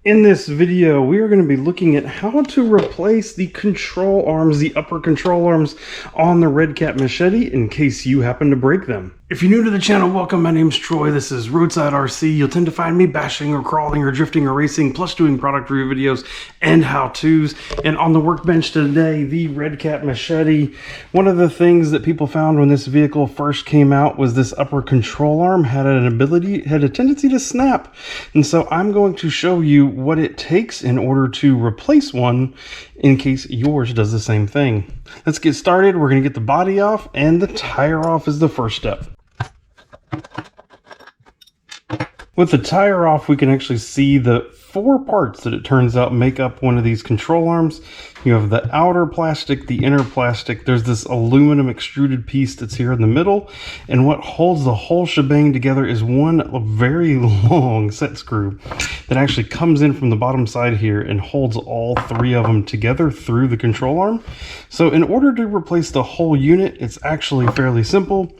In this video, we are going to be looking at how to replace the control arms, the upper control arms on the Redcat Machete in case you happen to break them. If you're new to the channel, welcome. My name's Troy. This is Roadside RC. You'll tend to find me bashing or crawling or drifting or racing, plus doing product review videos and how-tos. And on the workbench today, the Redcat Machete. One of the things that people found when this vehicle first came out was this upper control arm had a tendency to snap. And so I'm going to show you what it takes in order to replace one in case yours does the same thing. Let's get started. We're going to get the body off, and the tire off is the first step. With the tire off, we can actually see the four parts that it turns out make up one of these control arms. You have the outer plastic, the inner plastic. There's this aluminum extruded piece that's here in the middle. And what holds the whole shebang together is one very long set screw that actually comes in from the bottom side here and holds all three of them together through the control arm. So in order to replace the whole unit, it's actually fairly simple.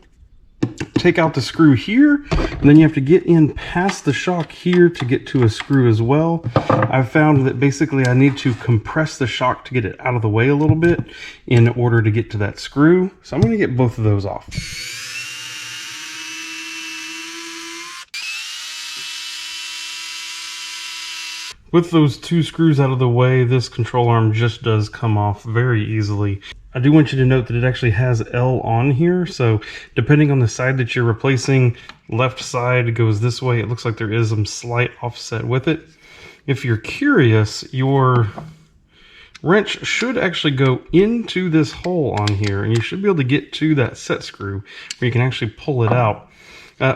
Take out the screw here, and then you have to get in past the shock here to get to a screw as well. I've found that basically I need to compress the shock to get it out of the way a little bit in order to get to that screw. So I'm going to get both of those off. With those two screws out of the way, this control arm just does come off very easily. I do want you to note that it actually has L on here, so depending on the side that you're replacing, left side goes this way. It looks like there is some slight offset with it. If you're curious, your wrench should actually go into this hole on here, and you should be able to get to that set screw where you can actually pull it out.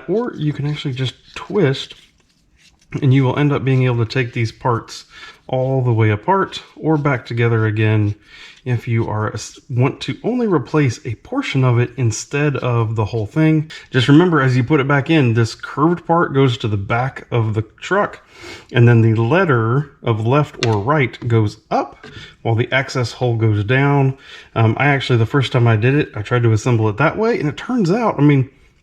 Or you can actually just twist, and you will end up being able to take these parts all the way apart or back together again if you want to only replace a portion of it instead of the whole thing. Just remember, as you put it back in, this curved part goes to the back of the truck, and then the letter of left or right goes up while the access hole goes down. I actually, the first time I did it, I tried to assemble it that way, and it turns out,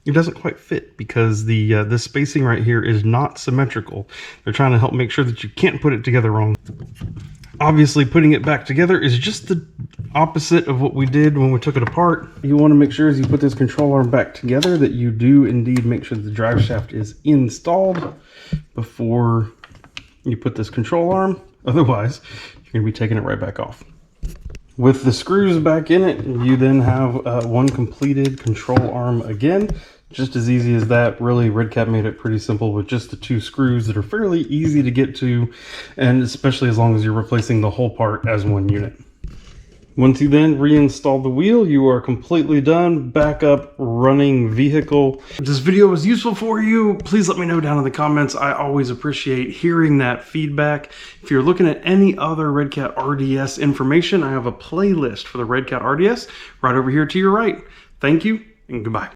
it doesn't quite fit because the spacing right here is not symmetrical. They're trying to help make sure that you can't put it together wrong. Obviously, putting it back together is just the opposite of what we did when we took it apart. You want to make sure as you put this control arm back together that you do indeed make sure that the drive shaft is installed before you put this control arm. Otherwise, you're going to be taking it right back off. With the screws back in it, you then have one completed control arm again. Just as easy as that. Really, Redcat made it pretty simple with just the two screws that are fairly easy to get to, and especially as long as you're replacing the whole part as one unit. Once you then reinstall the wheel, you are completely done. Back up running vehicle. If this video was useful for you, please let me know down in the comments. I always appreciate hearing that feedback. If you're looking at any other Redcat RDS information, I have a playlist for the Redcat RDS right over here to your right. Thank you and goodbye.